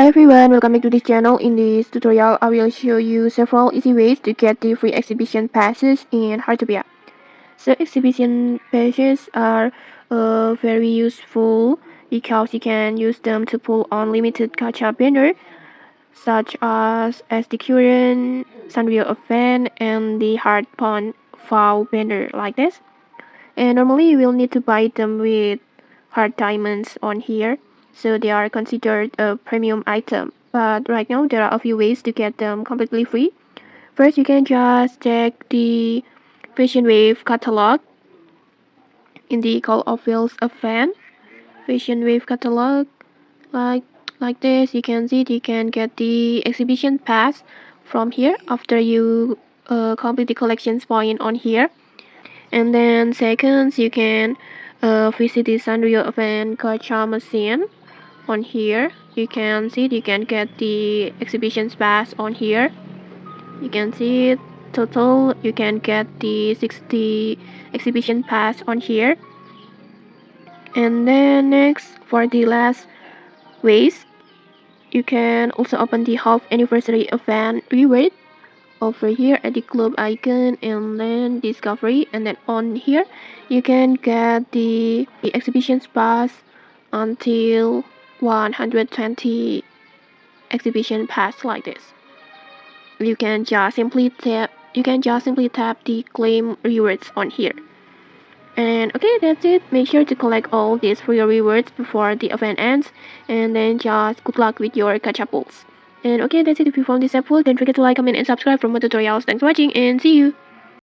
Hi everyone, welcome back to this channel. In this tutorial, I will show you several easy ways to get the free exhibition passes in Heartopia. So exhibition passes are very useful because you can use them to pull unlimited gacha banner such as the current Sanrio event and the Heart Pond Vow banner like this. And normally you will need to buy them with hard diamonds on here, so they are considered a premium item. But right now there are a few ways to get them completely free. First, you can just check the Fashion Wave catalog in the Call of Wheels event. Fashion Wave catalog, like like this, you can see you can get the exhibition pass from here after you complete the collections point on here. And then second, you can visit the Sanrio event Gacha machine on here. You can see you can get the exhibitions pass on here. You can see it total. You can get the 60 exhibition pass on here. And then next, for the last ways, you can also open the half anniversary event reward over here at the club icon and then discovery, and then on here you can get the exhibitions pass until 120 exhibition pass like this. You can just simply tap the claim rewards on here. And okay, that's it. Make sure to collect all these free rewards before the event ends, and then just good luck with your gacha pulls. And okay, that's it. If you found this helpful, don't forget to like, comment, and subscribe for more tutorials. Thanks for watching, and see you!